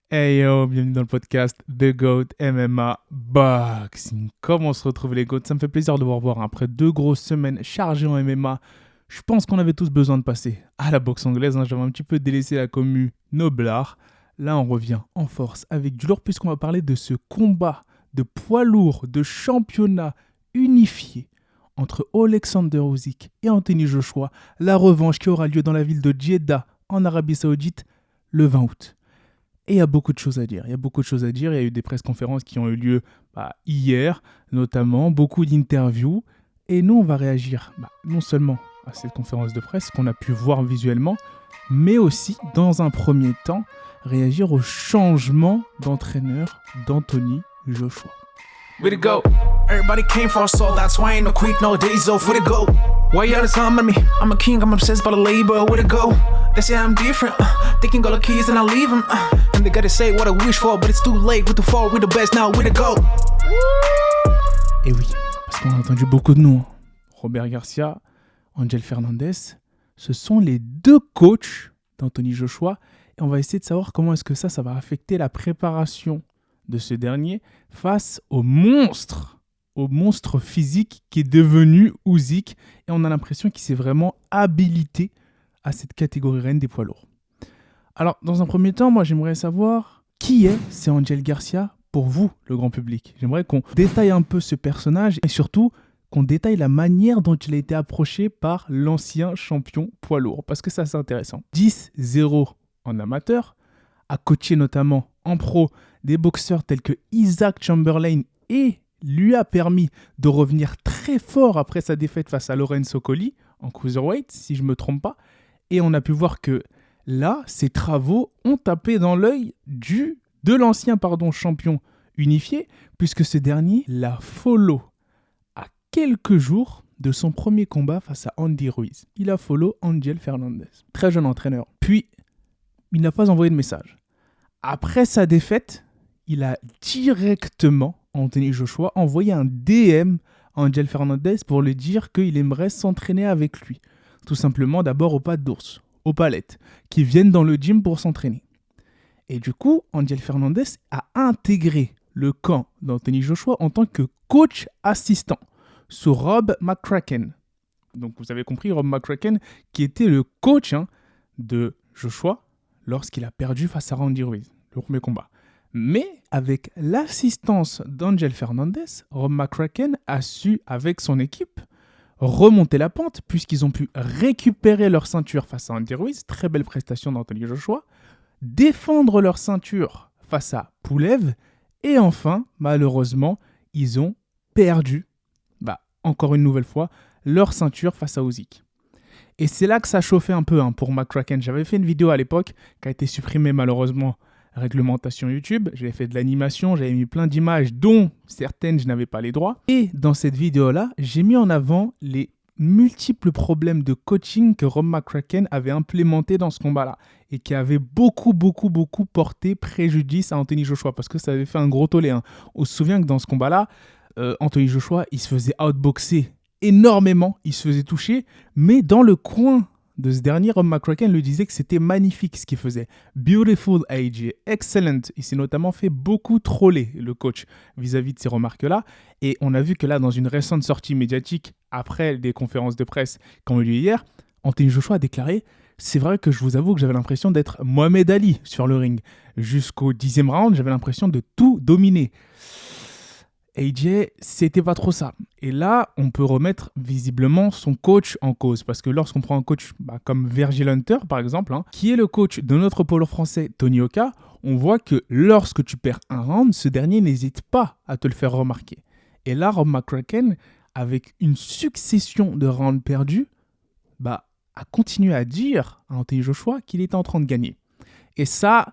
Hey yo, bienvenue dans le podcast The GOAT MMA Boxing. Comment on se retrouve les GOATs? Ça me fait plaisir de vous revoir après 2 grosses semaines chargées en MMA. Je pense qu'on avait tous besoin de passer à la boxe anglaise. J'avais un petit peu délaissé la commu noblard. Là, on revient en force avec du lourd puisqu'on va parler de ce combat de poids lourd, de championnat unifié entre Alexander Usyk et Anthony Joshua. La revanche qui aura lieu dans la ville de Jeddah en Arabie Saoudite le 20 août. Et il y a beaucoup de choses à dire. Il y a eu des press-conférences qui ont eu lieu hier, notamment, beaucoup d'interviews. Et nous, on va réagir non seulement à cette conférence de presse qu'on a pu voir visuellement, mais aussi, dans un premier temps, réagir au changement d'entraîneur d'Anthony Joshua. Way to go. Everybody came for us, so that's why ain't no quick, no days off. Way to go. Why you all the time on me? I'm a king, I'm obsessed by the label. Way to go. They say I'm different. They can go the keys and I leave them. And they gotta say what I wish for, but it's too late. With the fall, we the best now. Way to go. Et oui, parce qu'on a entendu beaucoup de noms. Robert Garcia, Angel Fernandez, ce sont les deux coachs d'Anthony Joshua. Et on va essayer de savoir comment est-ce que ça va affecter la préparation de ce dernier face au monstre physique qui est devenu Usyk. Et on a l'impression qu'il s'est vraiment habilité à cette catégorie reine des poids lourds. Alors, dans un premier temps, moi, j'aimerais savoir qui est ce Angel Garcia pour vous, le grand public. J'aimerais qu'on détaille un peu ce personnage et surtout qu'on détaille la manière dont il a été approché par l'ancien champion poids lourd. Parce que ça, c'est intéressant. 10-0 en amateur, a coaché notamment en pro des boxeurs tels que Isaac Chamberlain et lui a permis de revenir très fort après sa défaite face à Lorenzo Colli en cruiserweight, si je ne me trompe pas. Et on a pu voir que là, ses travaux ont tapé dans l'œil de l'ancien champion unifié, puisque ce dernier l'a follow à quelques jours de son premier combat face à Andy Ruiz. Il a follow Angel Fernandez, très jeune entraîneur. Puis, il n'a pas envoyé de message. Après sa défaite, il a directement, Anthony Joshua, envoyé un DM à Angel Fernandez pour lui dire qu'il aimerait s'entraîner avec lui. Tout simplement d'abord aux pattes d'ours, aux palettes, qui viennent dans le gym pour s'entraîner. Et du coup, Angel Fernandez a intégré le camp d'Anthony Joshua en tant que coach assistant sous Rob McCracken. Donc vous avez compris, Rob McCracken, qui était le coach de Joshua lorsqu'il a perdu face à Randy Ruiz, le premier combat. Mais avec l'assistance d'Angel Fernandez, Rob McCracken a su, avec son équipe, remonter la pente puisqu'ils ont pu récupérer leur ceinture face à Andy Ruiz, très belle prestation d'Anthony Joshua, défendre leur ceinture face à Pulev et enfin, malheureusement, ils ont perdu, encore une nouvelle fois, leur ceinture face à Usyk. Et c'est là que ça chauffait un peu pour McCracken. J'avais fait une vidéo à l'époque qui a été supprimée malheureusement, réglementation YouTube. J'avais fait de l'animation, j'avais mis plein d'images dont certaines je n'avais pas les droits. Et dans cette vidéo-là, j'ai mis en avant les multiples problèmes de coaching que Rob McCracken avait implémentés dans ce combat-là et qui avait beaucoup porté préjudice à Anthony Joshua parce que ça avait fait un gros tollé. On se souvient que dans ce combat-là, Anthony Joshua, il se faisait outboxer énormément, il se faisait toucher, mais dans le coin de ce dernier, Rob McCracken lui disait que c'était magnifique ce qu'il faisait. Beautiful AJ, excellent. Il s'est notamment fait beaucoup troller, le coach, vis-à-vis de ces remarques-là. Et on a vu que là, dans une récente sortie médiatique, après des conférences de presse qui ont eu lieu hier, Anthony Joshua a déclaré « C'est vrai que je vous avoue que j'avais l'impression d'être Mohamed Ali sur le ring. Jusqu'au 10e round, j'avais l'impression de tout dominer. » AJ, c'était pas trop ça. Et là, on peut remettre visiblement son coach en cause. Parce que lorsqu'on prend un coach comme Virgil Hunter, par exemple, qui est le coach de notre poids lourd français, Tony Oka, on voit que lorsque tu perds un round, ce dernier n'hésite pas à te le faire remarquer. Et là, Rob McCracken, avec une succession de rounds perdus, a continué à dire à Anthony Joshua qu'il était en train de gagner. Et ça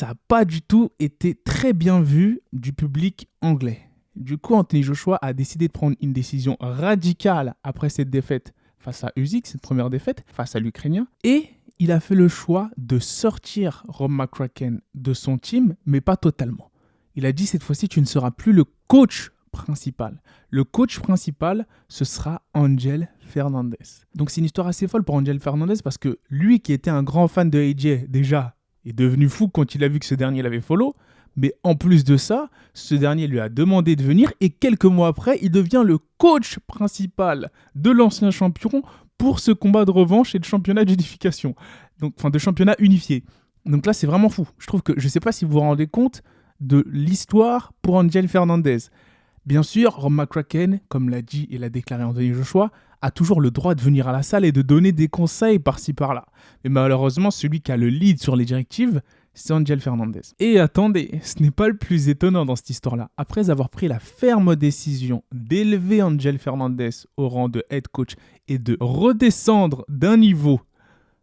n'a pas du tout été très bien vu du public anglais. Du coup, Anthony Joshua a décidé de prendre une décision radicale après cette défaite face à Usyk, cette première défaite face à l'Ukrainien. Et il a fait le choix de sortir Rob McCracken de son team, mais pas totalement. Il a dit cette fois-ci, tu ne seras plus le coach principal. Le coach principal, ce sera Angel Fernandez. Donc c'est une histoire assez folle pour Angel Fernandez parce que lui qui était un grand fan de AJ déjà est devenu fou quand il a vu que ce dernier l'avait follow. Mais en plus de ça, ce dernier lui a demandé de venir et quelques mois après, il devient le coach principal de l'ancien champion pour ce combat de revanche et de championnat d'unification. Donc, enfin, de championnat unifié. Donc là, c'est vraiment fou. Je trouve que, je ne sais pas si vous vous rendez compte de l'histoire pour Angel Fernandez. Bien sûr, Rob McCracken, comme l'a dit et l'a déclaré Anthony Joshua, a toujours le droit de venir à la salle et de donner des conseils par-ci par-là. Mais malheureusement, celui qui a le lead sur les directives, c'est Angel Fernandez. Et attendez, ce n'est pas le plus étonnant dans cette histoire-là. Après avoir pris la ferme décision d'élever Angel Fernandez au rang de head coach et de redescendre d'un niveau,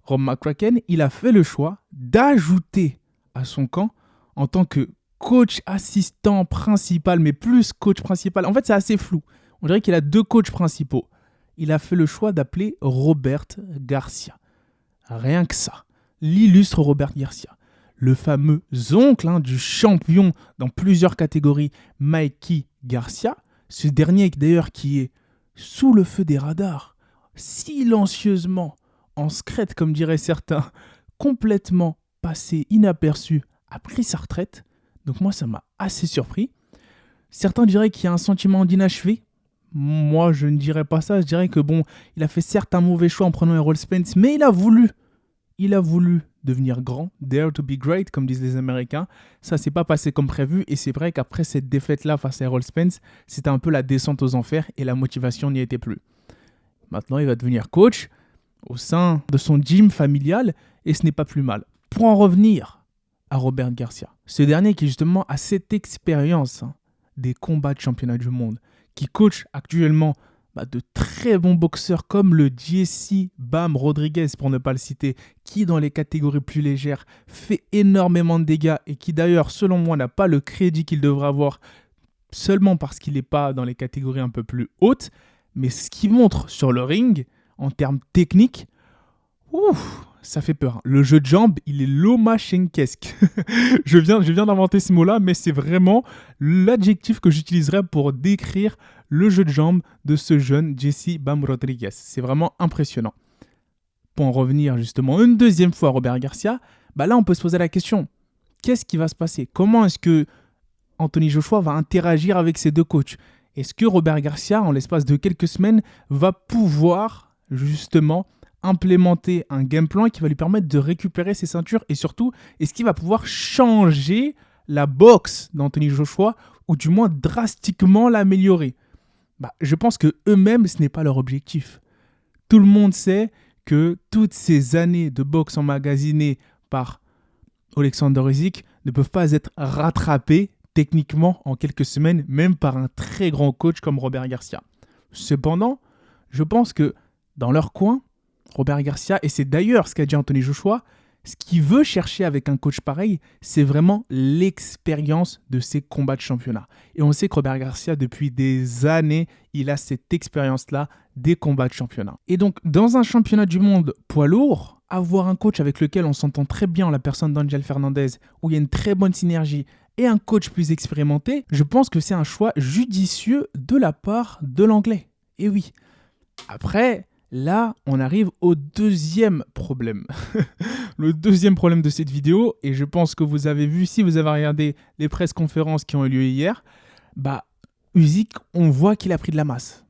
Rob McCracken, il a fait le choix d'ajouter à son camp en tant que coach assistant principal, mais plus coach principal. En fait, c'est assez flou. On dirait qu'il a 2 coachs principaux. Il a fait le choix d'appeler Robert Garcia. Rien que ça. L'illustre Robert Garcia. Le fameux oncle du champion dans plusieurs catégories, Mikey Garcia. Ce dernier d'ailleurs qui est sous le feu des radars, silencieusement, en secrète comme diraient certains, complètement passé inaperçu, a pris sa retraite. Donc moi, ça m'a assez surpris. Certains diraient qu'il y a un sentiment d'inachevé. Moi, je ne dirais pas ça. Je dirais que bon, il a fait certes un mauvais choix en prenant Errol Spence, mais il a voulu devenir grand, dare to be great, comme disent les Américains. Ça s'est pas passé comme prévu, et c'est vrai qu'après cette défaite-là face à Errol Spence, c'était un peu la descente aux enfers, et la motivation n'y était plus. Maintenant, il va devenir coach au sein de son gym familial, et ce n'est pas plus mal. Pour en revenir à Robert Garcia, ce dernier qui justement a cette expérience des combats de championnat du monde, qui coach actuellement de très bons boxeurs comme le Jesse Bam Rodriguez, pour ne pas le citer, qui dans les catégories plus légères fait énormément de dégâts et qui d'ailleurs, selon moi, n'a pas le crédit qu'il devrait avoir seulement parce qu'il n'est pas dans les catégories un peu plus hautes. Mais ce qu'il montre sur le ring, en termes techniques, ça fait peur. Le jeu de jambes, il est lomachenkesque. je viens d'inventer ce mot-là, mais c'est vraiment l'adjectif que j'utiliserais pour décrire le jeu de jambes de ce jeune Jesse Bam Rodriguez. C'est vraiment impressionnant. Pour en revenir justement une deuxième fois à Robert Garcia, là on peut se poser la question, qu'est-ce qui va se passer ? Comment est-ce que Anthony Joshua va interagir avec ces 2 coachs ? Est-ce que Robert Garcia, en l'espace de quelques semaines, va pouvoir justement implémenter un game plan qui va lui permettre de récupérer ses ceintures, et surtout, est-ce qu'il va pouvoir changer la boxe d'Anthony Joshua ou du moins drastiquement l'améliorer ? Je pense que eux-mêmes, ce n'est pas leur objectif. Tout le monde sait que toutes ces années de boxe emmagasinées par Alexander Usyk ne peuvent pas être rattrapées techniquement en quelques semaines, même par un très grand coach comme Robert Garcia. Cependant, je pense que dans leur coin, Robert Garcia, et c'est d'ailleurs ce qu'a dit Anthony Joshua, ce qu'il veut chercher avec un coach pareil, c'est vraiment l'expérience de ses combats de championnat. Et on sait que Robert Garcia, depuis des années, il a cette expérience-là des combats de championnat. Et donc, dans un championnat du monde poids lourd, avoir un coach avec lequel on s'entend très bien, la personne d'Angel Fernandez, où il y a une très bonne synergie, et un coach plus expérimenté, je pense que c'est un choix judicieux de la part de l'anglais. Et oui. Après, là, on arrive au deuxième problème. Le deuxième problème de cette vidéo, et je pense que vous avez vu, si vous avez regardé les press-conférences qui ont eu lieu hier, Usyk, on voit qu'il a pris de la masse.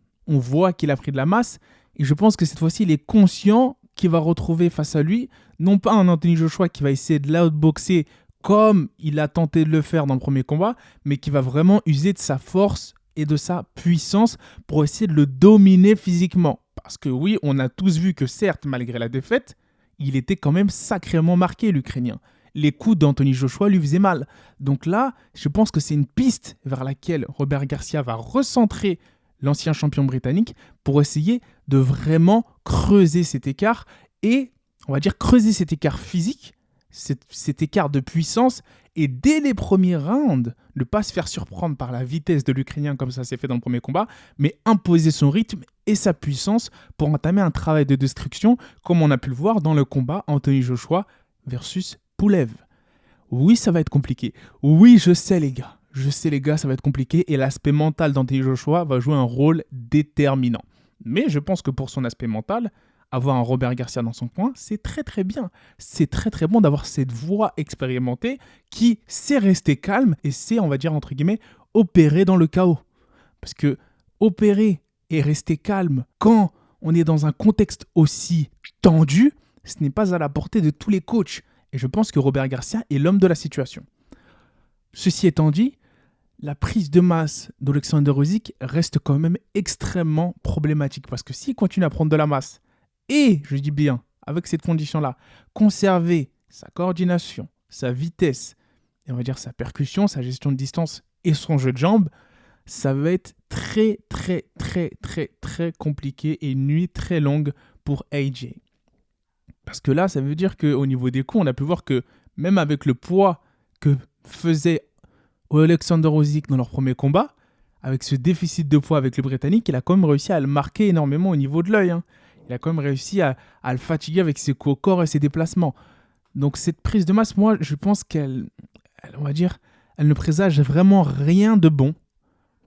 Et je pense que cette fois-ci, il est conscient qu'il va retrouver face à lui, non pas un Anthony Joshua qui va essayer de l'outboxer comme il a tenté de le faire dans le premier combat, mais qui va vraiment user de sa force et de sa puissance pour essayer de le dominer physiquement. Parce que oui, on a tous vu que certes, malgré la défaite, il était quand même sacrément marqué, l'Ukrainien. Les coups d'Anthony Joshua lui faisaient mal. Donc là, je pense que c'est une piste vers laquelle Robert Garcia va recentrer l'ancien champion britannique pour essayer de vraiment creuser cet écart et, on va dire, creuser cet écart physique, cet écart de puissance, et dès les premiers rounds, ne pas se faire surprendre par la vitesse de l'Ukrainien comme ça s'est fait dans le premier combat, mais imposer son rythme et sa puissance pour entamer un travail de destruction comme on a pu le voir dans le combat Anthony Joshua versus Pulev. Oui, ça va être compliqué. Oui, je sais les gars, ça va être compliqué et l'aspect mental d'Anthony Joshua va jouer un rôle déterminant. Mais je pense que pour son aspect mental, avoir un Robert Garcia dans son coin, c'est très très bien. C'est très très bon d'avoir cette voix expérimentée qui sait rester calme et sait, on va dire entre guillemets, opérer dans le chaos. Parce que opérer et rester calme quand on est dans un contexte aussi tendu, ce n'est pas à la portée de tous les coachs. Et je pense que Robert Garcia est l'homme de la situation. Ceci étant dit, la prise de masse d'Alexander Usyk reste quand même extrêmement problématique. Parce que s'il continue à prendre de la masse, et, je dis bien, avec cette condition-là, conserver sa coordination, sa vitesse, et on va dire sa percussion, sa gestion de distance et son jeu de jambes, ça va être très, très, très, très, très compliqué et une nuit très longue pour AJ. Parce que là, ça veut dire qu'au niveau des coups, on a pu voir que même avec le poids que faisait Alexander Usyk dans leur premier combat, avec ce déficit de poids avec le Britannique, il a quand même réussi à le marquer énormément au niveau de l'œil. Il a quand même réussi à le fatiguer avec ses coups au corps et ses déplacements. Donc cette prise de masse, moi, je pense qu'elle, on va dire, elle ne présage vraiment rien de bon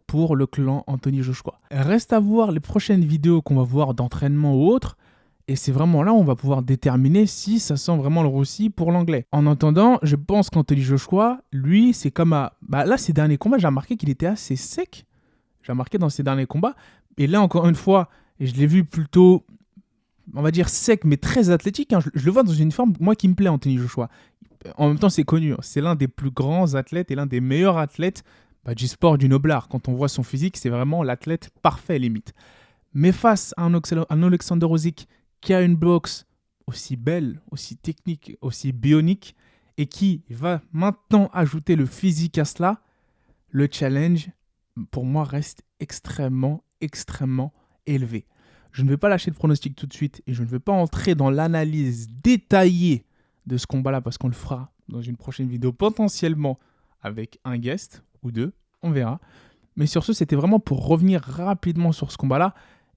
pour le clan Anthony Joshua. Reste à voir les prochaines vidéos qu'on va voir d'entraînement ou autre. Et c'est vraiment là où on va pouvoir déterminer si ça sent vraiment le roussi pour l'anglais. En attendant, je pense qu'Anthony Joshua, lui, c'est comme à... là, ces derniers combats, j'ai remarqué qu'il était assez sec. J'ai remarqué dans ces derniers combats. Et là, encore une fois, je l'ai vu plutôt, on va dire sec, mais très athlétique. Je le vois dans une forme, moi, qui me plaît, Anthony Joshua. En même temps, c'est connu. C'est l'un des plus grands athlètes et l'un des meilleurs athlètes du sport du noblard. Quand on voit son physique, c'est vraiment l'athlète parfait, limite. Mais face à un Alexander Usyk qui a une boxe aussi belle, aussi technique, aussi bionique, et qui va maintenant ajouter le physique à cela, le challenge, pour moi, reste extrêmement, extrêmement élevé. Je ne vais pas lâcher le pronostic tout de suite, et je ne vais pas entrer dans l'analyse détaillée de ce combat-là, parce qu'on le fera dans une prochaine vidéo, potentiellement avec un guest ou deux, on verra. Mais sur ce, c'était vraiment pour revenir rapidement sur ce combat-là,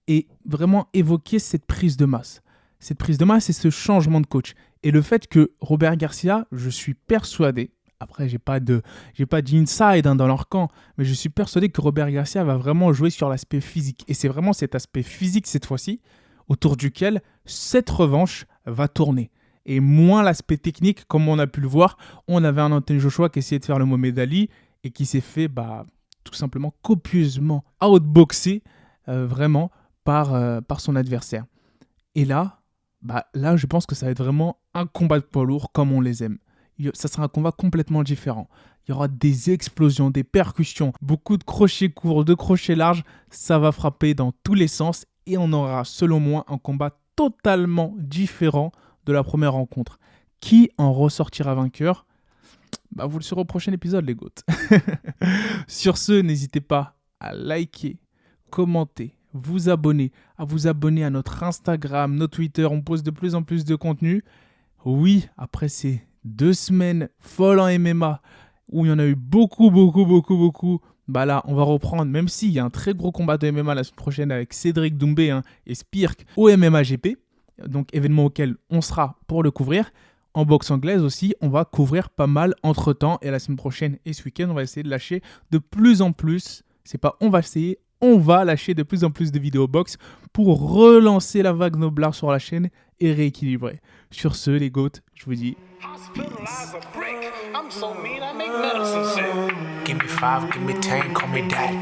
et vraiment évoquer cette prise de masse. Cette prise de masse et ce changement de coach. Et le fait que Robert Garcia, je suis persuadé, après j'ai pas d'inside dans leur camp, mais je suis persuadé que Robert Garcia va vraiment jouer sur l'aspect physique. Et c'est vraiment cet aspect physique cette fois-ci, autour duquel cette revanche va tourner. Et moins l'aspect technique, comme on a pu le voir. On avait un Anthony Joshua qui essayait de faire le Mohamed Ali et qui s'est fait tout simplement copieusement outboxer vraiment par son adversaire. Et là, je pense que ça va être vraiment un combat de poids lourd comme on les aime. Ça sera un combat complètement différent. Il y aura des explosions, des percussions, beaucoup de crochets courts, de crochets larges. Ça va frapper dans tous les sens et on aura, selon moi, un combat totalement différent de la première rencontre. Qui en ressortira vainqueur ? Vous le saurez au prochain épisode, les goats. Sur ce, n'hésitez pas à liker, commenter, à vous abonner à notre Instagram, notre Twitter. On poste de plus en plus de contenu. Oui, après ces 2 semaines folles en MMA, où il y en a eu beaucoup, là, on va reprendre, même s'il y a un très gros combat de MMA la semaine prochaine avec Cédric Doumbé et Spirk au MMA GP, donc événement auquel on sera pour le couvrir. En boxe anglaise aussi, on va couvrir pas mal entre-temps, et la semaine prochaine et ce week-end, on va essayer de lâcher de plus en plus, on va lâcher de plus en plus de vidéos box pour relancer la vague noblard sur la chaîne et rééquilibrer. Sur ce, les goats, je vous dis... Give me 5, give me 10, call me daddy.